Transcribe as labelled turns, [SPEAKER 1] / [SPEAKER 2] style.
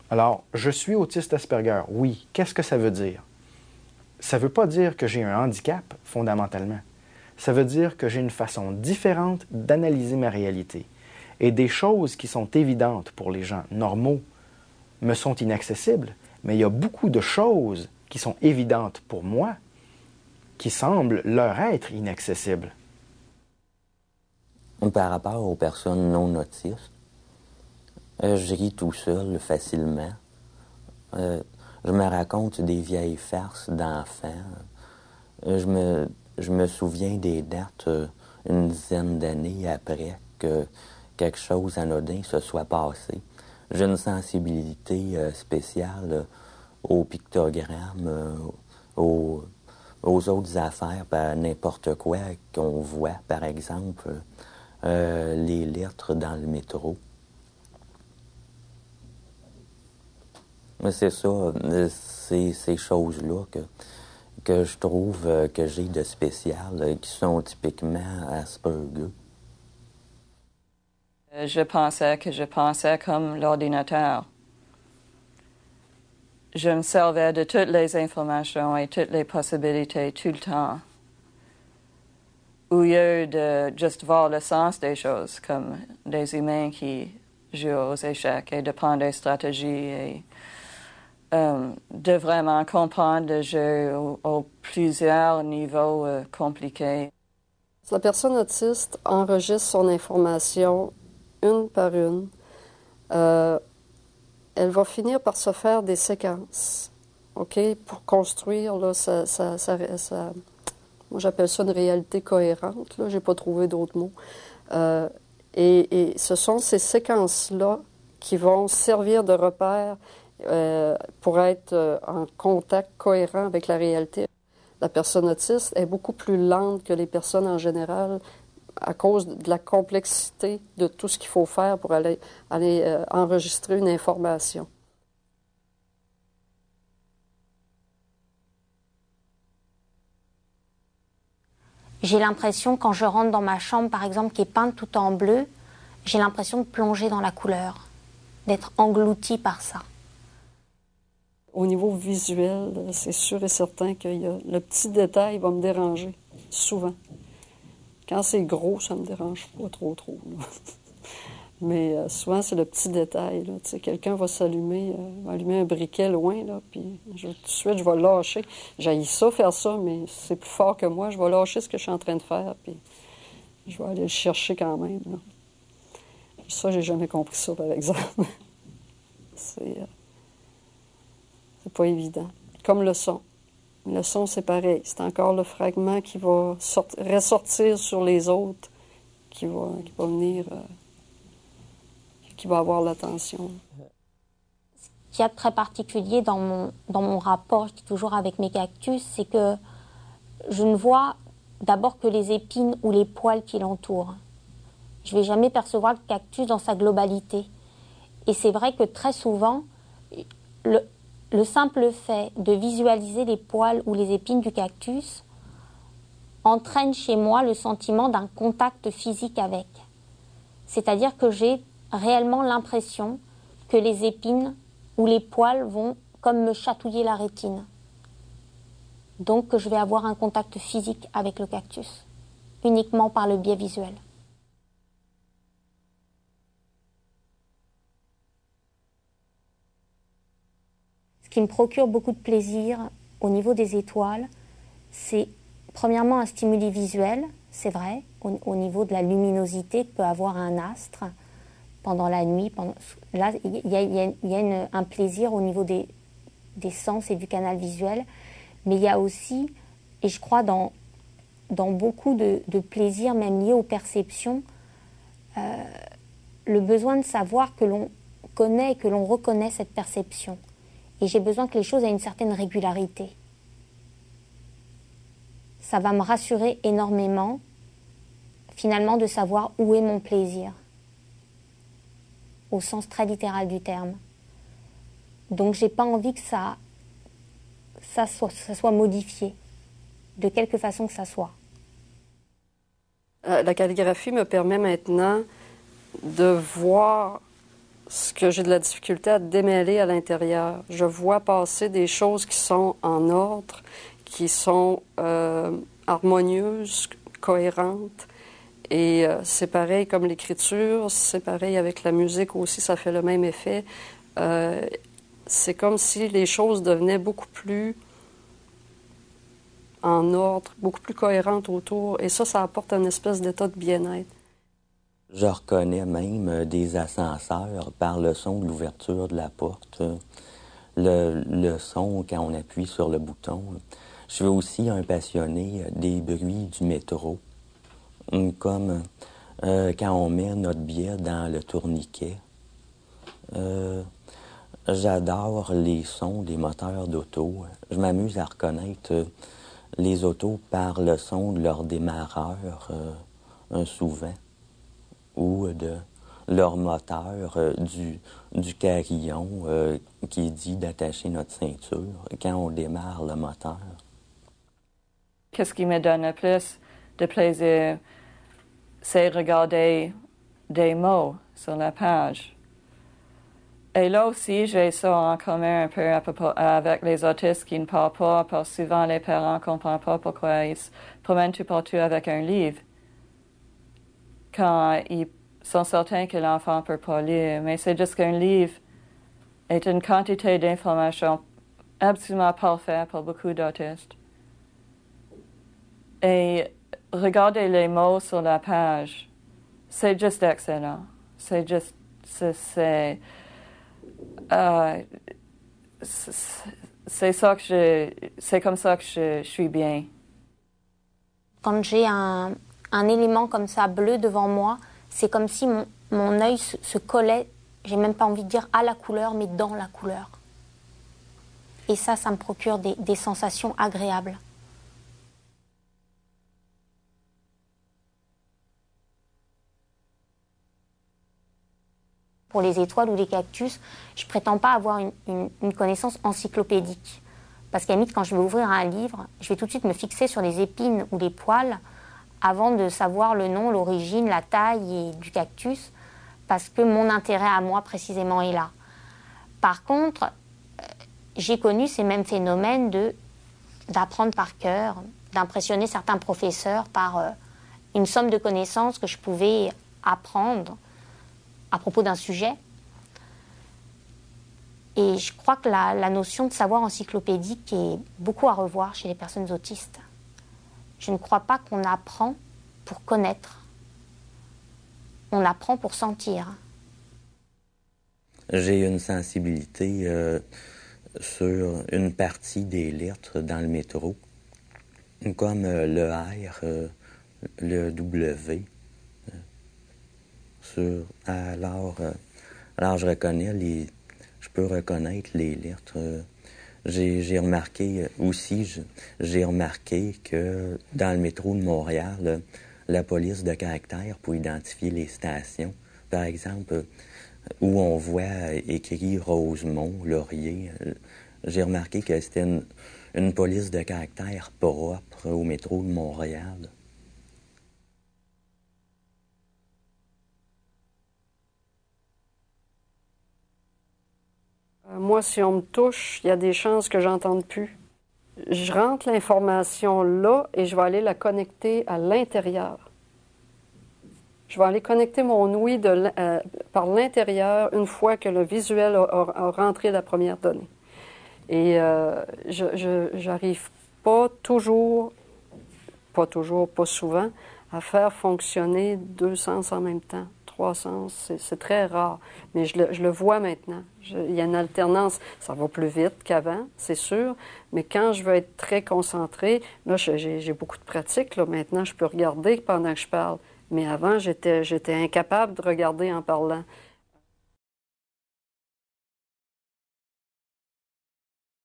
[SPEAKER 1] Alors, je suis autiste Asperger, oui. Qu'est-ce que ça veut dire? Ça ne veut pas dire que j'ai un handicap, fondamentalement. Ça veut dire que j'ai une façon différente d'analyser ma réalité. Et des choses qui sont évidentes pour les gens normaux me sont inaccessibles, mais il y a beaucoup de choses qui sont évidentes pour moi qui semblent leur être inaccessibles.
[SPEAKER 2] Par rapport aux personnes non autistes, je ris tout seul facilement. Je me raconte des vieilles farces d'enfants. Je me souviens des dates une dizaine d'années après que quelque chose d'anodin se soit passé. J'ai une sensibilité spéciale aux pictogrammes, aux autres affaires, n'importe quoi qu'on voit, par exemple, les lettres dans le métro. Mais c'est ça, c'est ces choses-là que je trouve que j'ai de spécial, qui sont typiquement Asperger.
[SPEAKER 3] Je pensais comme l'ordinateur. Je me servais de toutes les informations et toutes les possibilités tout le temps. Au lieu de juste voir le sens des choses, comme des humains qui jouent aux échecs et de prendre des stratégies et de vraiment comprendre le jeu aux plusieurs niveaux compliqués.
[SPEAKER 4] La personne autiste enregistre son information une par une. Elle va finir par se faire des séquences, OK, pour construire là, moi j'appelle ça une réalité cohérente, je n'ai pas trouvé d'autres mots. Et ce sont ces séquences-là qui vont servir de repère pour être en contact cohérent avec la réalité. La personne autiste est beaucoup plus lente que les personnes en général à cause de la complexité de tout ce qu'il faut faire pour aller enregistrer une information.
[SPEAKER 5] J'ai l'impression, quand je rentre dans ma chambre, par exemple, qui est peinte tout en bleu, j'ai l'impression de plonger dans la couleur, d'être engloutie par ça.
[SPEAKER 4] Au niveau visuel, c'est sûr et certain que le petit détail va me déranger, souvent. Quand c'est gros, ça me dérange pas trop. Là. Mais souvent, c'est le petit détail. Là. Tu sais, quelqu'un va s'allumer, va allumer un briquet loin, là, puis tout de suite, je vais lâcher. J'haïs ça, faire ça, mais c'est plus fort que moi. Je vais lâcher ce que je suis en train de faire, puis je vais aller le chercher quand même. Là. Ça, j'ai jamais compris ça, par exemple. C'est pas évident. Comme le son. Le son, c'est pareil. C'est encore le fragment qui va ressortir sur les autres, qui va venir, qui va avoir l'attention.
[SPEAKER 5] Ce qu'il y a de très particulier dans mon rapport, je dis toujours avec mes cactus, c'est que je ne vois d'abord que les épines ou les poils qui l'entourent. Je ne vais jamais percevoir le cactus dans sa globalité. Et c'est vrai que très souvent, le simple fait de visualiser les poils ou les épines du cactus entraîne chez moi le sentiment d'un contact physique avec. C'est-à-dire que j'ai réellement l'impression que les épines ou les poils vont comme me chatouiller la rétine. Donc que je vais avoir un contact physique avec le cactus, uniquement par le biais visuel. Ce qui me procure beaucoup de plaisir au niveau des étoiles, c'est premièrement un stimuli visuel, c'est vrai, au niveau de la luminosité que peut avoir un astre pendant la nuit. Là, il y a un plaisir au niveau des sens et du canal visuel, mais il y a aussi, et je crois dans beaucoup de plaisirs, même liés aux perceptions, le besoin de savoir que l'on connaît et que l'on reconnaît cette perception. Et j'ai besoin que les choses aient une certaine régularité. Ça va me rassurer énormément, finalement, de savoir où est mon plaisir, au sens très littéral du terme. Donc, j'ai pas envie que ça soit modifié, de quelque façon que ça soit.
[SPEAKER 4] La calligraphie me permet maintenant de voir ce que j'ai de la difficulté à démêler à l'intérieur. Je vois passer des choses qui sont en ordre, qui sont harmonieuses, cohérentes. Et c'est pareil comme l'écriture, c'est pareil avec la musique aussi, ça fait le même effet. C'est comme si les choses devenaient beaucoup plus en ordre, beaucoup plus cohérentes autour. Et ça apporte un espèce d'état de bien-être.
[SPEAKER 2] Je reconnais même des ascenseurs par le son de l'ouverture de la porte, le son quand on appuie sur le bouton. Je suis aussi un passionné des bruits du métro, comme quand on met notre billet dans le tourniquet. J'adore les sons des moteurs d'auto. Je m'amuse à reconnaître les autos par le son de leur démarreur, souvent, ou de leur moteur, du carillon qui dit d'attacher notre ceinture quand on démarre le moteur.
[SPEAKER 3] Qu'est-ce qui me donne le plus de plaisir, c'est regarder des mots sur la page. Et là aussi, j'ai ça en commun un peu avec les autistes qui ne parlent pas, parce que souvent les parents ne comprennent pas pourquoi ils se promènent tout partout avec un livre, quand ils sont certains que l'enfant ne peut pas lire. Mais c'est juste qu'un livre est une quantité d'informations absolument parfaite pour beaucoup d'autistes. Et regarder les mots sur la page, c'est juste excellent. C'est juste, c'est ça que c'est comme ça que je suis bien.
[SPEAKER 5] Quand j'ai un élément comme ça bleu devant moi, c'est comme si mon œil se collait, j'ai même pas envie de dire à la couleur, mais dans la couleur. Et ça me procure des sensations agréables. Pour les étoiles ou les cactus, je ne prétends pas avoir une connaissance encyclopédique. Parce qu'à la limite, quand je vais ouvrir un livre, je vais tout de suite me fixer sur les épines ou les poils avant de savoir le nom, l'origine, la taille du cactus, parce que mon intérêt à moi précisément est là. Par contre, j'ai connu ces mêmes phénomènes d'apprendre par cœur, d'impressionner certains professeurs par une somme de connaissances que je pouvais apprendre à propos d'un sujet. Et je crois que la notion de savoir encyclopédique est beaucoup à revoir chez les personnes autistes. Je ne crois pas qu'on apprend pour connaître. On apprend pour sentir.
[SPEAKER 2] J'ai une sensibilité sur une partie des lettres dans le métro, comme le R, le W. Alors je peux reconnaître les lettres. J'ai remarqué aussi, j'ai remarqué que dans le métro de Montréal, la police de caractère pour identifier les stations, par exemple, où on voit écrit Rosemont, Laurier, j'ai remarqué que c'était une police de caractère propre au métro de Montréal.
[SPEAKER 4] Moi, si on me touche, il y a des chances que j'entende plus. Je rentre l'information là et je vais aller la connecter à l'intérieur. Je vais aller connecter mon ouïe par l'intérieur une fois que le visuel a rentré la première donnée. Et je n'arrive pas toujours, pas souvent, à faire fonctionner deux sens en même temps. 3 sens, c'est très rare. Mais je le vois maintenant. Il y a une alternance. Ça va plus vite qu'avant, c'est sûr. Mais quand je veux être très concentrée, là, j'ai beaucoup de pratique. Là. Maintenant, je peux regarder pendant que je parle. Mais avant, j'étais incapable de regarder en parlant.